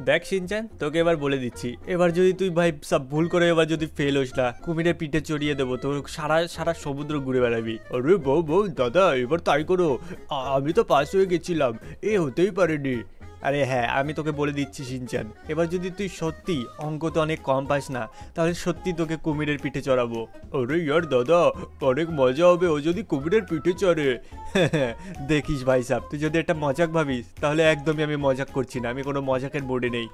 দেখ শিনচান, তোকে এবার বলে দিচ্ছি, এবার যদি তুই ভাই সব ভুল করে এবার যদি ফেল হোস না, কুমিরের পিঠে চড়িয়ে দেবো, তো সারা সারা সমুদ্র ঘুরে বেড়াবি। আরে বউ বউ দাদা, এবার তাই করো, আমি তো পাস হয়ে গেছিলাম, এ হতেই পারেনি। আরে হ্যাঁ, আমি তোকে বলে দিচ্ছি শিনচান, এবার যদি তুই সত্যি অঙ্ক তো অনেক কম পাস না, তাহলে সত্যি তোকে কুমিরের পিঠে চড়াবো। আরে ইয়ার দাদা, অনেক মজা হবে ও যদি কুমিরের পিঠে চড়ে। দেখিস ভাই সাহেব, তুই যদি একটা মজাক ভাবিস, তাহলে একদমই আমি মজাক করছি না, আমি কোনো মজাকের বোর্ডে নেই।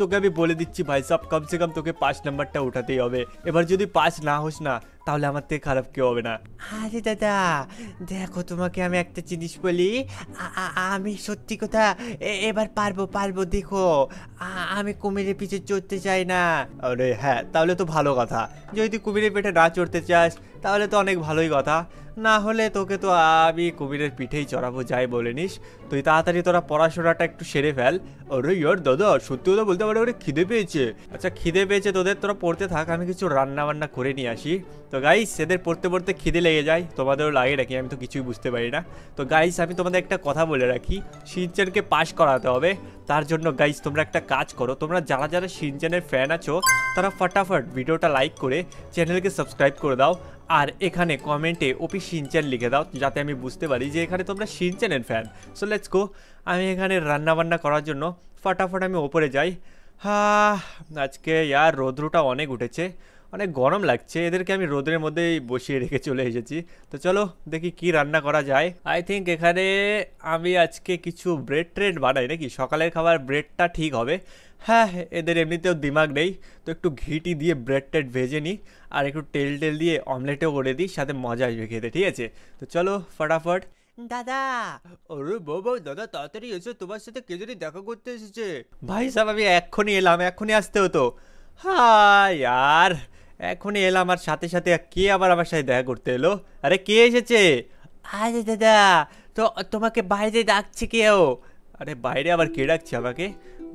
তোকে আমি বলে দিচ্ছি ভাই সাহেব, কমসে কম তোকে 5 নাম্বারটা উঠাতেই হবে। এবার যদি 5 না হোস না, তাহলে আমার থেকে খারাপ কেউ হবে না। আরে দাদা, দেখো তোমাকে আমি একটা জিনিস বলি, আমি সত্যি কথা এবার পারবো পারবো, দেখো আমি কুমিরের পিছে চড়তে চাই না। আরে হ্যাঁ, তাহলে তো ভালো কথা, যদি তুই কুমিরের পেটে না চড়তে চাস, তাহলে তো অনেক ভালোই কথা। না হলে তোকে তো আমি কুমিরের পিঠেই চড়াবো, যাই বলে নিস। তুই তাড়াতাড়ি তোরা পড়াশোনাটা একটু সেরে ফেল। আরে ইয়ার দাদা, সত্যি কথা বলতে পারে, ওরে খিদে পেয়েছে। আচ্ছা খিদে পেয়েছে তোদের, তোরা পড়তে থাক, আমি কিছু রান্না বান্না করে নিয়ে আসি। তো গাইস, এদের পড়তে পড়তে খিদে লেগে যায়, তোমাদেরও লাগে নাকি আমি তো কিছুই বুঝতে পারি না। তো গাইস, আমি তোমাদের একটা কথা বলে রাখি, শিনচানকে পাস করাতে হবে। তার জন্য গাইস তোমরা একটা কাজ করো, তোমরা যারা যারা শিনচানের ফ্যান আছো, তারা ফটাফট ভিডিওটা লাইক করে চ্যানেলকে সাবস্ক্রাইব করে দাও। আর এখানে কমেন্টে ওপি শিনচান লিখে দাও, যাতে আমি বুঝতে পারি যে এখানে তোমরা শিনচানের ফ্যান। সো লেটস গো, আমি এখানে রান্না বান্না করার জন্য ফটাফট আমি ওপরে যাই। হ্যাঁ, আজকে ইয়ার রৌদ্রটা অনেক উঠেছে, অনেক গরম লাগছে, এদেরকে আমি রোদের মধ্যেই বসিয়ে রেখে চলে এসেছি। তো চলো দেখি কি রান্না করা যায়। আই থিঙ্ক এখানে আমি আজকে কিছু ব্রেড ট্রেড বানাই নাকি, সকালের খাবার ব্রেডটা ঠিক হবে। হ্যাঁ, এদের এমনিতেও দিমাগ নেই, তো একটু ঘিটি দিয়ে ব্রেড ট্রেড ভেজে নিই, আর একটু তেল টেল দিয়ে অমলেটও করে দিই, সাথে মজা আসবে খেতে, ঠিক আছে? তো চলো ফটাফট। দাদা, আরে বাবা দাদা, তাড়াতাড়ি এসো, তোমার সাথে কে যদি দেখা করতে এসেছে। ভাই সাহেব, আমি এক্ষুনি এলাম, এক্ষুনি আসতে হতো। হ্যাঁ ইয়ার, এখনই এলাম, আর সাথে সাথে কে আবার আমার সাথে দেখা করতে এলো? আরে কে এসেছে? আরে দাদা, তো তোমাকে বাইরে ডাকছে কেউ। আরে বাইরে আবার কে ডাকছে আমাকে?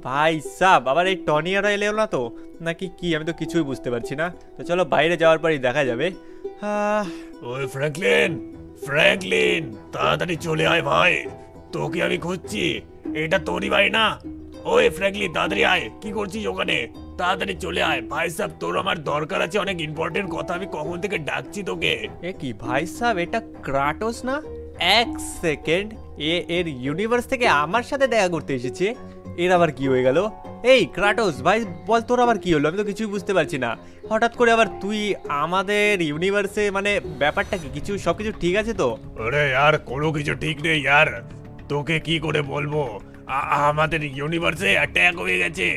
ভাই সাব, আবার এই টনিয়ারা এলো না তো, নাকি কি, আমি তো কিছুই বুঝতে পারছি না। তো চলো বাইরে যাওয়ার পরই দেখা যাবে। হ্যাঁ, ওই ফ্র্যাঙ্কলিন, ফ্র্যাঙ্কলিন, তাড়াতাড়ি চলে আয় ভাই, তোকে আমি খুঁজছি। এটা তোরই বাড়ি না? ওই ফ্র্যাঙ্কলিন, তাড়াতাড়ি আয়, কি করছিস ওখানে? তাড়াতাড়ি চলে আয় ভাই সাহেব, তোর আমার দরকার আছে, অনেক ইম্পর্টেন্ট কথা, আমি কখন থেকে ডাকছি তোকে। এ কি ভাই সাব, এটা ক্রাটোস না? এক সেকেন্ড, এর ইউনিভার্স থেকে আমার সাথে দেখা করতে এসেছে, এর আবার কি হয়ে গেল? এই ক্রাটোস ভাই, বল তোর আবার কি হলো, আমি তো কিছুই বুঝতে পারছি না, হঠাৎ করে আবার তুই আমাদের ইউনিভার্সে, মানে ব্যাপারটা কি, কিছু সবকিছু ঠিক আছে তো? আরে यार, কোনো কিছু ঠিক নেই यार, তোকে কি করে বলবো, আমাদের ইউনিভার্সে অ্যাটাক হয়ে গেছে।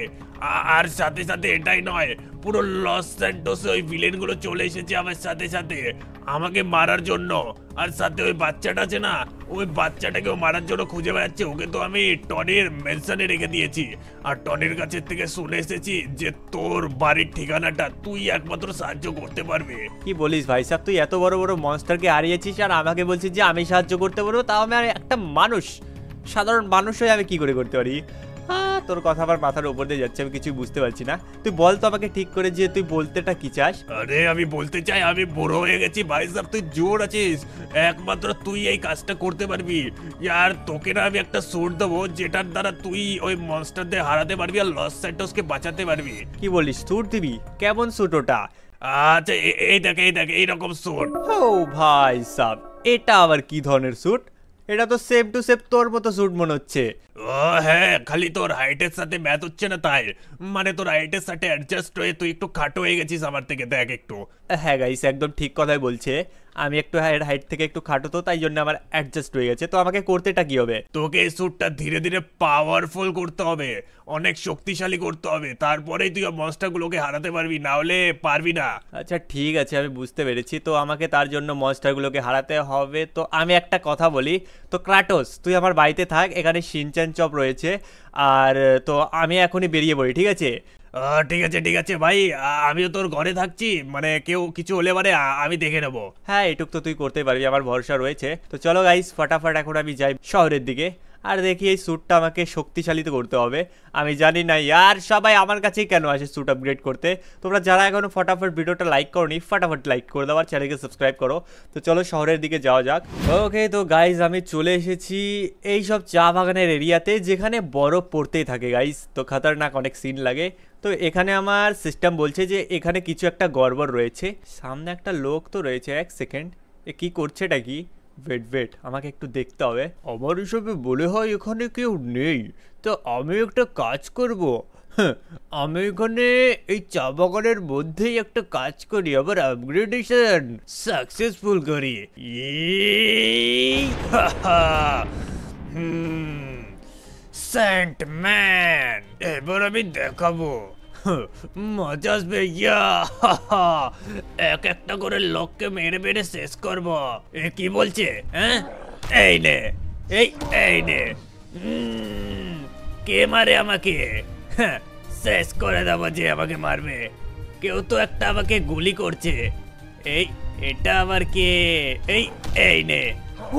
আর সাথে সাথে এটাই নয়, পুরো লস স্যান্টোসে ওই ভিলেন গুলো চলে এসেছে আমার সাথে সাথে আমাকে মারার জন্য। আর সাথে ওই বাচ্চাটা আছে না, ওই বাচ্চাটাকেও মারার জন্য খুঁজে বেড়াচ্ছে। ওকে তো আমি টনির মেনশনে রেখে দিয়েছি, আর টনির কাছে থেকে শুনে এসেছি যে তোর বাড়ির ঠিকানাটা তুই একমাত্র সাহায্য করতে পারবি। কি বলিস ভাই সাহেব, তুই এত বড় বড় মনস্টারকে হারিয়েছিস, আর আমাকে বলছিস যে আমি সাহায্য করতে পারবো? তাও আমি আর একটা মানুষ, সাধারণ মানুষ হয়ে আমি কি করে করতে পারি? হ্যাঁ, তোর কথা আমার মাথার উপর দিয়ে যাচ্ছে, আমি কিছুই বুঝতে পারছি না। তুই বল তো আমাকে ঠিক করে, যে তুই বলতেটা কি চাস? আরে আমি বলতে চাই, আমি বড় হয়ে গেছি ভাই সাহেব, তুই জোর আছিস, একমাত্র তুই এই কাজটা করতে পারবি। ইয়ার তোকে না আমি একটা স্যুট দেবো, যেটার দ্বারা তুই ওই মনস্টারদের হারাতে পারবি আর লস স্যান্টোসকে বাঁচাতে পারবি। কি বলিস, স্যুট দিবি? কেমন স্যুট ওটা? আচ্ছা, এই দেখ এইরকম স্যুট। ও ভাই সাব, এটা আবার কি ধরনের স্যুট? এটা তো সেম টু সেম তোর মতো স্যুট মনে হচ্ছে। ও হ্যাঁ, খালি তোর হাইটের সাথে ম্যাচ হচ্ছে না তাই, মানে তোর হাইটের সাথে অ্যাডজাস্ট হয়ে তুই একটু খাটো হয়ে গেছিস আমার থেকে, দেখ একটু। হ্যাঁ গাইস, একদম ঠিক কথাই বলছে, আমি একটু হাইট থেকে একটু খাটো, তো তাই জন্য আমার অ্যাডজাস্ট হয়ে গেছে। তো আমাকে করতেটা কি হবে? তোকে এই স্যুটটা ধীরে ধীরে পাওয়ারফুল করতে হবে, অনেক শক্তিশালী করতে হবে, তারপরেই তুই মনস্টারগুলোকে হারাতে পারবি, না হলে পারবি না। আচ্ছা ঠিক আছে, আমি বুঝতে পেরেছি, তো আমাকে তার জন্য মনস্টারগুলোকে হারাতে হবে। তো আমি একটা কথা বলি, তো ক্রাটোস তুই আমার বাড়িতে থাক, এখানে শিনচান চপ রয়েছে, আর তো আমি এখনই বেরিয়ে পড়ি, ঠিক আছে? ঠিক আছে ভাই, আমিও তোর ঘরে থাকছি, মানে কেউ কিছু হলে মানে আমি দেখে নেবো। হ্যাঁ, এটুক তো তুই করতে পারবি, আমার ভরসা রয়েছে। তো চলো গাইস, ফটাফট এখন আমি যাই শহরের দিকে, আর দেখি এই স্যুটটা আমাকে শক্তিশালী তো করতে হবে। আমি জানি না ইয়ার সবাই আমার কাছেই কেন আসে স্যুট আপগ্রেড করতে। তোমরা যারা এখনো ফটাফট ভিডিওটা লাইক করোনি ফটাফট লাইক করে দাও আর চ্যানেলকে সাবস্ক্রাইব করো। তো চলো শহরের দিকে যাওয়া যাক। ওকে তো গাইজ আমি চলে এসেছি এই সব চা বাগানের এরিয়াতে যেখানে বরফ পড়তেই থাকে গাইজ। তো খতরনাক অনেক সিন লাগে। তো এখানে আমার সিস্টেম বলছে যে এখানে কিছু একটা গড়বড় রয়েছে। সামনে একটা লোক তো রয়েছে, এক সেকেন্ড, এ কি করছে এটা কি? ওয়েট আমাকে একটু দেখতে হবে। আমার হিসেবে বলে হয় এখানে কেউ নেই, তো আমি একটা কাজ করব। হ্যাঁ, আমি এখানে এই চা বাগানের মধ্যেই একটা কাজ করি, আবার আপগ্রেডেশন সাকসেসফুল করি। স্যান্ডম্যান, এবার আমি দেখাবো মজা আসবে। এক একটা করে লোককে মেরে মেরে শেষ করব। এ কি বলছে? হ্যাঁ, এই নে, এই নে। কে মারে আমাকে? হ্যাঁ, শেষ করে দেবো যে আমাকে মারবে। কেউ তো একটা আমাকে গুলি করছে। এটা আবার কে? এই নে।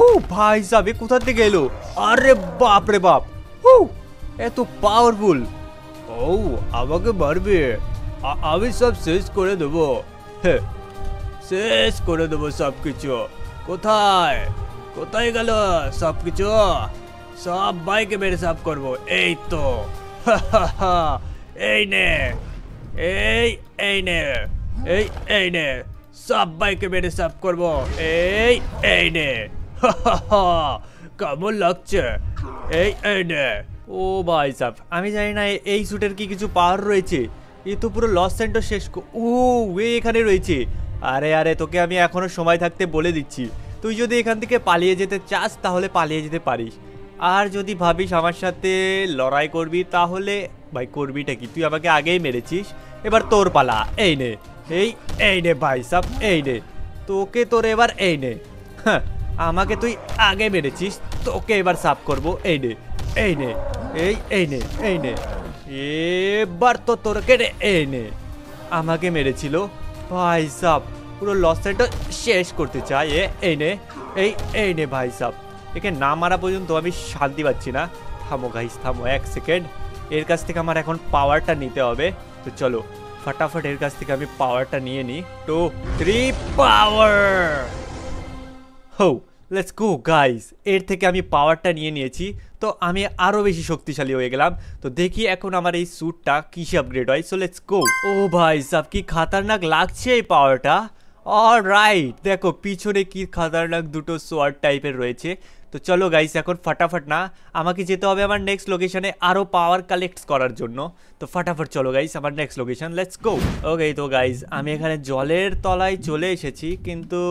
ও ভাই সাহেব, কোথা থেকে এলো? আরে বাপ রে বাপ, এত পাওয়ারফুল। ও আমাকে মারবে, আমি সব শেষ করে দেবো। হ্যাঁ, শেষ করে দেবো সব কিছু। কোথায় গেল সব কিছু? সব বাইকে মেরে সাফ করবো। এই তো এই নে, এই নে, সব বাইকে মেরে সাফ করবো। এই নে। কেমন লাগছে? এই নে। ও ভাই সাহেব, আমি জানি না এই স্যুটের কি কিছু পাওয়ার রয়েছে। এ তো পুরো লস সেন্টার শেষ। ও এখানে রয়েছে। আরে তোকে আমি এখনো সময় থাকতে বলে দিচ্ছি, তুই যদি এখান থেকে পালিয়ে যেতে চাস তাহলে পালিয়ে যেতে পারিস। আর যদি ভাবিস আমার সাথে লড়াই করবি তাহলে ভাই করবিটা কি, তুই আমাকে আগেই মেরেছিস, এবার তোর পালা। এই নে, এই নে ভাই সাহেব, এই নে তোকে, তোর এবার এই নে। হ্যাঁ, আমাকে তুই আগে মেরেছিস, তোকে এবার সাফ করবো। এই নে, এই নে, এই নে। এবার তো তোর কেটে এই নে। আমাকে মেরেছিল ভাই সাহেব, পুরো লস সেন্টার শেষ করতে চাই। এই নে ভাই সাহেব, একে না মারা পর্যন্ত আমি শান্তি পাচ্ছি না। থামো গাইস, থামো এক সেকেন্ড। এর কাছ থেকে আমার এখন পাওয়ারটা নিতে হবে। তো চলো ফটাফট এর কাছ থেকে আমি পাওয়ারটা নিয়ে নিই। 2 3 পাওয়ার। হো, লেটস গো গাইস। এর থেকে আমি পাওয়ারটা নিয়ে নিয়েছি, তো আমি আরো বেশি শক্তিশালী হয়ে গেলাম। তো দেখি এখন আমার এই স্যুটটা কিসে আপগ্রেড হয়। সো লেটস গো। ও ভাই সাব, কি খাতারনাক লাগছে এই পাওয়ারটা। অলরাইট, দেখো পিছনে কি খাতারনাক দুটো সোয়ার্ড টাইপের রয়েছে। তো চলো গাইস, এখন ফটাফট না আমাকে যেতে হবে আমার নেক্সট লোকেশনে আরো পাওয়ার কালেক্ট করার জন্য। তো ফটাফট চলো গাইস আমার নেক্সট লোকেশন, লেটস গো। ওকে তো গাইস, আমি এখানে জলের তলায় চলে এসেছি, কিন্তু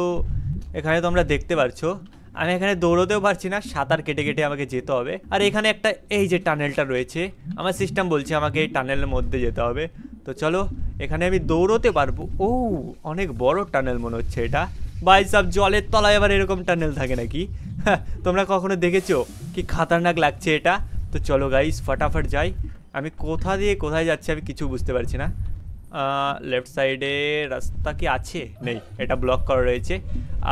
এখানে তোমরা দেখতে পারছো আমি এখানে দৌড়তেও পারছি না, সাঁতার কেটে কেটে আমাকে যেতে হবে। আর এখানে একটা এই যে টানেলটা রয়েছে, আমার সিস্টেম বলছে আমাকে এই টানেলের মধ্যে যেতে হবে। তো চলো, এখানে আমি দৌড়তে পারবো। ও অনেক বড় টানেল মনে হচ্ছে এটা। ভাই সাব, জলের তলায় আবার এরকম টানেল থাকে নাকি? হ্যাঁ, তোমরা কখনো দেখেছো? কি খাতারনাক লাগছে এটা। তো চলো গাইস ফটাফট যাই। আমি কোথা দিয়ে কোথায় যাচ্ছি আমি কিছু বুঝতে পারছি না। লেফট সাইডে রাস্তা কি আছে? নেই, এটা ব্লক করা রয়েছে।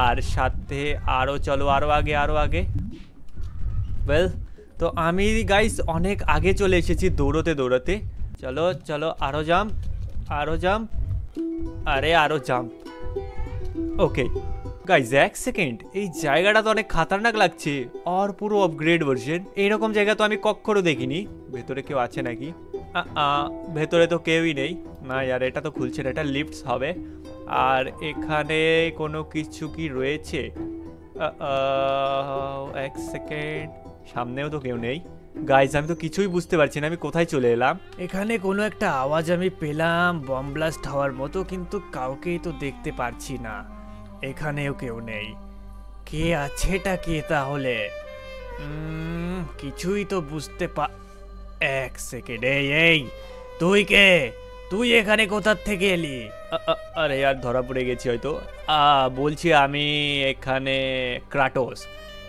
আর সাথে আরও চলো, আরও আগে। ওয়েল, তো আমি গাইস অনেক আগে চলে এসেছি দৌড়তে। চলো আরও জাম্প, আরে আরও জাম্প। ওকে গাইস, এক সেকেন্ড, এই জায়গাটা তো অনেক খাতারনাক লাগছে। আর পুরো আপগ্রেড ভার্সন, এইরকম জায়গা তো আমি কখনো দেখিনি। ভেতরে কেউ আছে নাকি? ভেতরে তো কেউই নেই। না यार, এটা তো খুলছে না, এটা লিফটস হবে। আর এখানে কোনো কিছু কি রয়েছে? এক সেকেন্ড, সামনেও তো কেউ নেই। গাইজ, আমি তো কিছুই বুঝতে পারছি না আমি কোথায় চলে এলাম। এখানে কোনো একটা আওয়াজ আমি পেলাম বম ব্লাস্ট হওয়ার মতো, কিন্তু কাউকেই তো দেখতে পারছি না। এখানেও কেউ নেই। কে আছেটা কে তাহলে? কিছুই তো বুঝতে এক সেকেন্ড, এই তুই কে? তুই এখানে কোথা থেকে এলি? আরে यार, ধরা পড়ে গেছি হয়তো। বলছি আমি এখানে ক্রাটোস।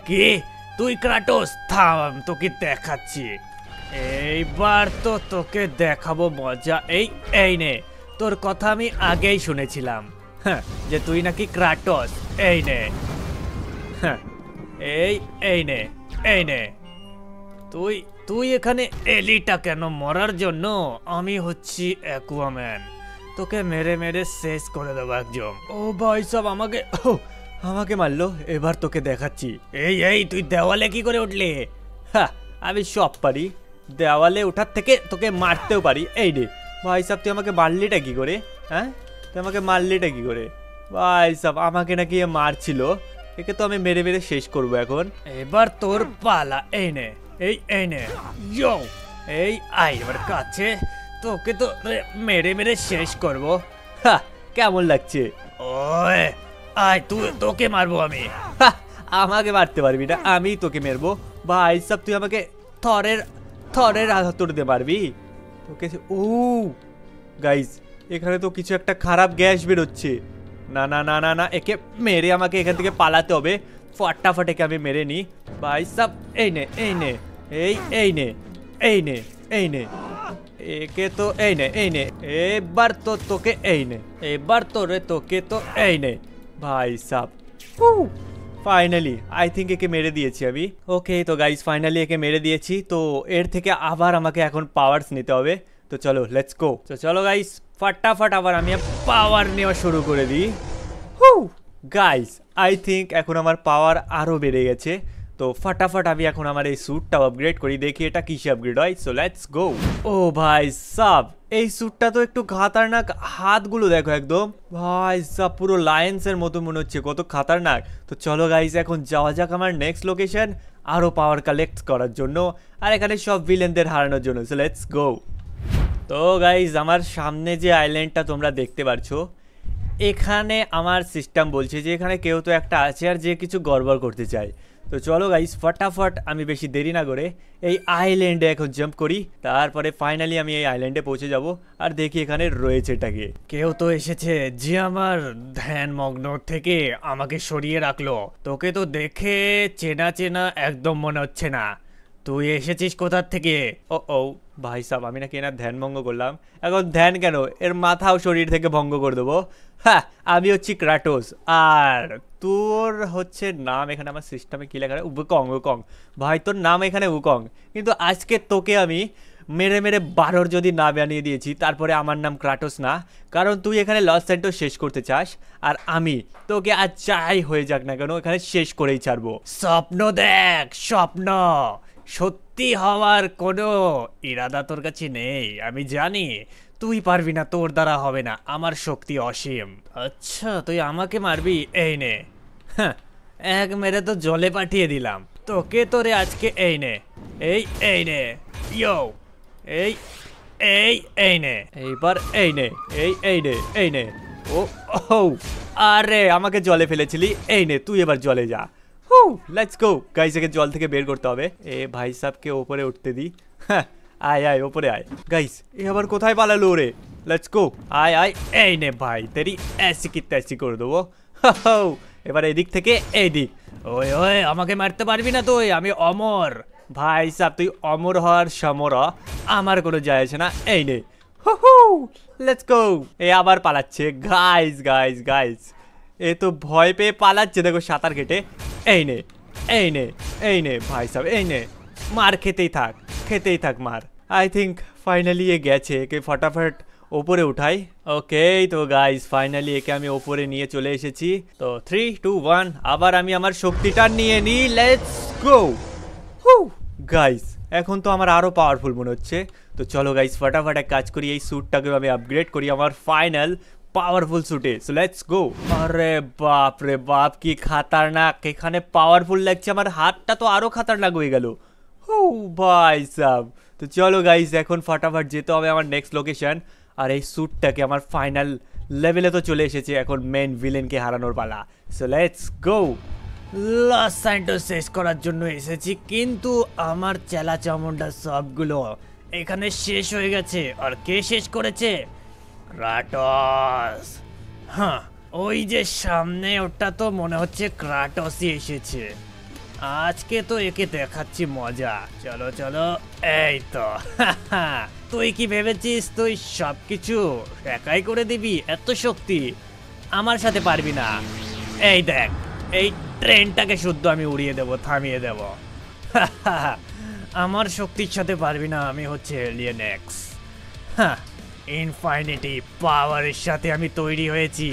কি তুই ক্রাটোস? থাম, তোকে দেখাচ্ছি। এইবার তো তোকে দেখাবো মজা। এই নে, তোর কথা আমি আগেই শুনেছিলাম। হ্যাঁ, যে তুই নাকি ক্রাটোস। এই নে, হ্যাঁ, এই নে। তুই তুই এখানে এলিটা কেন? মরার জন্য? আমি হচ্ছি অ্যাকুয়াম্যান, তোকে মেরে মেরে শেষ করে দেবো একদম। ও ভাই সব আমাকে আমাকে মারলো, এবার তোকে দেখাচ্ছি। এই এই তুই দেওয়ালে কি করে উঠলি? হ্যাঁ, আমি সব পারি, দেওয়ালে ওঠার থেকে তোকে মারতেও পারি। এই রে ভাই সাহেব, তুই আমাকে মারলিটা কি করে? হ্যাঁ, তুই আমাকে মারলিটা কি করে? ভাই সাহেব, আমাকে নাকি এ মারছিল, একে তো আমি মেরে মেরে শেষ করবো এখন। এবার তোর পালা। এই নে, এই নে, ইয়ো, এই আই এবার কাছে, তোকে তো মেরে মেরে শেষ করব। হ্যাঁ, কেমন লাগছে? ওই আয়, তোকে মারবো আমি। হ্যাঁ, আমাকে মারতে পারবি না, আমি তোকে মেরবো। ভাই সাহেব, তুই আমাকে থরের হাতুড়ি দিয়ে মারবি? তোকে ও গাইস, এখানে তো কিছু একটা খারাপ গ্যাস বেরোচ্ছে। না না না না না, একে মেরে আমাকে এখান থেকে পালাতে হবে। ফটাফট একে আমি মেরে নিই। ভাই সাহেব, এই নে এই নে, এই নে এই নে এই নে, একে তো এই নে, এবার তো তোকে এই নে, এবার তোকে তো এই নে। ভাই সাহেব, ফাইনালি আই থিঙ্ক একে মেরে দিয়েছি আমি। ওকে তো গাইস, ফাইনালি একে মেরে দিয়েছি। তো এর থেকে আবার আমাকে এখন পাওয়ারস নিতে হবে। তো চলো লেটস গো। তো চলো গাইস, ফটাফট আবার আমি পাওয়ার নেওয়া শুরু করে দিই। গাইস, আই থিঙ্ক এখন আমার পাওয়ার আরও বেড়ে গেছে। তো ফটাফট আমি এখন আমার এই স্যুটটাও আপগ্রেড করি, দেখি এটা কিসে আপগ্রেড হয়। সো লেটস গো। ও ভাই সাব, এই স্যুটটা তো একটু খাতারনাক। হাতগুলো দেখো একদম, ভাই সাব পুরো লায়ন্সের মতো মনে হচ্ছে, কত খাতারনাক। তো চলো গাইস, এখন যাওয়া যাক আমার নেক্সট লোকেশন আরও পাওয়ার কালেক্ট করার জন্য, আর এখানে সব ভিলেনদের হারানোর জন্য। সো লেটস গো। তো গাইস, আমার সামনে যে আইল্যান্ডটা তোমরা দেখতে পারছো, এখানে আমার সিস্টেম বলছে যে এখানে কেউ তো একটা আছে আর যে কিছু গড়বড় করতে চায়। তো চলো গাইস, ফটাফট আমি বেশি দেরি না করে এই আইল্যান্ডে এখন জাম্প করি, তারপরে ফাইনালি আমি এই আইল্যান্ডে পৌঁছে যাব আর দেখি এখানে রয়েছেটাকে। কেউ তো এসেছে যে আমার ধ্যান মগ্ন থেকে আমাকে সরিয়ে রাখলো। তোকে তো দেখে চেনা চেনা একদম মনে হচ্ছে না। তুই এসেছিস কোথার থেকে? ও ভাই সাহেব, আমি নাকি এনার ধ্যান ভঙ্গ করলাম? এখন ধ্যান কেন, এর মাথাও শরীর থেকে ভঙ্গ করে দেবো। হ্যাঁ, আমি হচ্ছি ক্রাটোস, আর তোর হচ্ছে নাম এখানে আমার সিস্টেমে কী লেখা? উকং। ভাই, তোর নাম এখানে উকং, কিন্তু আজকে তোকে আমি মেরে মেরে 12 যদি না বানিয়ে দিয়েছি, তারপরে আমার নাম ক্রাটোস না, কারণ তুই এখানে লস স্যান্টোস শেষ করতে চাস, আর আমি তোকে আজ যাই হয়ে যাক না কেন এখানে শেষ করেই ছাড়বো। স্বপ্ন দেখ, স্বপ্ন সত্যি হওয়ার কোনো ইরাদা তোর কাছে নেই, আমি জানি। তুই পারবি না, তোর দ্বারা হবে না, আমার শক্তি অসীম। আচ্ছা, তুই আমাকে মারবি? এই নে। হ্যাঁ, এক মেরে তো জলে পাঠিয়ে দিলাম তোকে। তোরে আজকে এই নে, এই নে, ইয়ো, এই নে, এইবার এই নে, এই নে। ও আরে, আমাকে জলে ফেলেছিলি, এই নে, তুই এবার জলে যা। লেটস গো গাইস, একে জল থেকে বের করতে হবে। এ ভাই সাহেবকে ওপরে উঠতে দি। হ্যাঁ, আয় ওপরে আয়। গাইস, এ আবার কোথায় পালালো রে? লেটস গো, আয় এই নে ভাই, তেরি ऐसी की तैसी করে দেবো। এবার এদিক থেকে এই দিক। ওই আমাকে মারতে পারবি না তুই, আমি অমর। ভাই সাহেব, তুই অমর হওয়ার সমর, আমার কোনো যায় আসে না। এই নে, লেটস গো। এ আবার পালাচ্ছে। গাইস, এ তো ভয় পেয়ে পালাচ্ছে, দেখো সাঁতার কেটে। এই নে ভাই সাহেব, এই নে, মার খেতেই থাক মার। আই থিঙ্ক ফাইনালি এ গেছে, একে ফটাফট ওপরে উঠাই। ওকে তো গাইস, ফাইনালি একে আমি ওপরে নিয়ে চলে এসেছি। তো 3, 2, 1 আবার আমি আমার শক্তিটা নিয়ে নিই। Let's go. গাইস, এখন তো আমার আরো পাওয়ারফুল মনে হচ্ছে। তো চলো গাইস, ফটাফট এক কাজ করি, এই স্যুটটাকে আমি আপগ্রেড করি আমার ফাইনাল পাওয়ারফুল স্যুটে। So let's go. আরে বাপ রে বাপ, কি খাতারনাক! এখানে পাওয়ারফুল লাগছে, আমার হাতটা তো আরো খাতারনাক হয়ে গেল। ভাই সাব, তো চলো গাইস, এখন ফটাফট যেতে হবে আমার নেক্সট লোকেশন। আর এই স্যুটটাকে আমার ফাইনাল লেভেলে তো চলে এসেছে, এখন মেন ভিলেনকে হারানোর পালা। So let's go. Los Santos শেষ করার জন্য এসেছি, কিন্তু আমার চেলা চামুন্ডা সবগুলো এখানে শেষ হয়ে গেছে। আর কে শেষ করেছে? ক্রাটোস। হ্যাঁ, ওই যে সামনে, ওটা তো মনে হচ্ছে ক্রাটোসই এসেছে। আজকে তো একে দেখাচ্ছি মজা। চলো, এই তো। তুই কি ভেবেছিস তুই সবকিছু একাই করে দিবি? এত শক্তি আমার সাথে পারবি না। এই দেখ, এই ট্রেনটাকে শুদ্ধ আমি উড়িয়ে দেব, থামিয়ে দেব। আমার শক্তির সাথে পারবি না, আমি হচ্ছে এলিয়েন এক্স। হ্যাঁ, ইনফাইনিটি পাওয়ারের সাথে আমি তৈরি হয়েছি।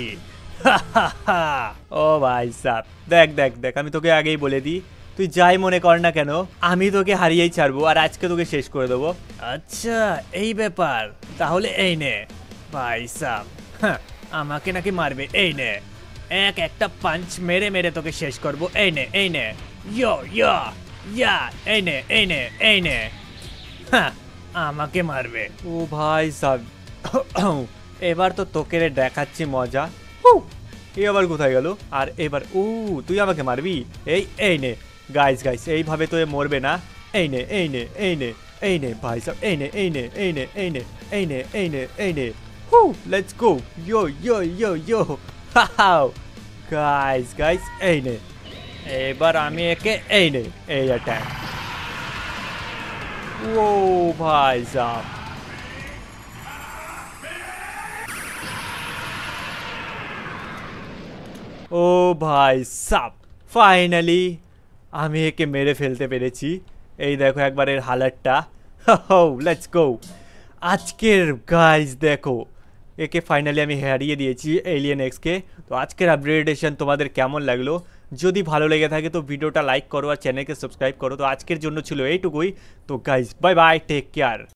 ও ভাই সাব, দেখ দেখ দেখ, আমি তোকে আগেই বলে দিই, তুই যাই মনে কর না কেন আমি তোকে হারিয়েই ছাড়বো, আর আজকে তোকে শেষ করে দেবো। আচ্ছা এই ব্যাপার, তাহলে এই নে ভাই সাব। হ্যাঁ, আমাকে নাকি মারবে, এই নে একটা পাঞ্চ মেরে মেরে তোকে শেষ করবো। এই নে এই নে, ইয়ো ইয়ো ইয়া, এই নে এই নে এই নে। হ্যাঁ, আমাকে মারবে। ও ভাই সাব, এবার তো তোকে রে দেখাচ্ছি মজা। এই আবার কোথায় গেল? আর এবার তুই আমাকে মারবি? এই নে গাইস গাইস, এইভাবে তো এ মরবে না। এই নে এই নে এই নে এই নে ভাই সাব, এই নে এই নে এই নে এই নে এই নে এই নে এই নে। Let's go, yo yo yo yo. How guys guys, এই নে, এবার আমি একে এই নে এই অ্যাটাক। ও ভাই সাব, ও ভাই সাব, ফাইনালি আমি একে মেরে ফেলতে পেরেছি। এই দেখো একবার এর হালাতটা। Let's go. আজকের গাইস দেখো, একে ফাইনালি আমি হারিয়ে দিয়েছি এলিয়েন এক্সকে। তো আজকের আপগ্রেডেশন তোমাদের কেমন লাগলো? যদি ভালো লেগে থাকে তো ভিডিওটা লাইক করো আর চ্যানেলকে সাবস্ক্রাইব করো। তো আজকের জন্য ছিল এইটুকুই। তো guys bye bye, take care.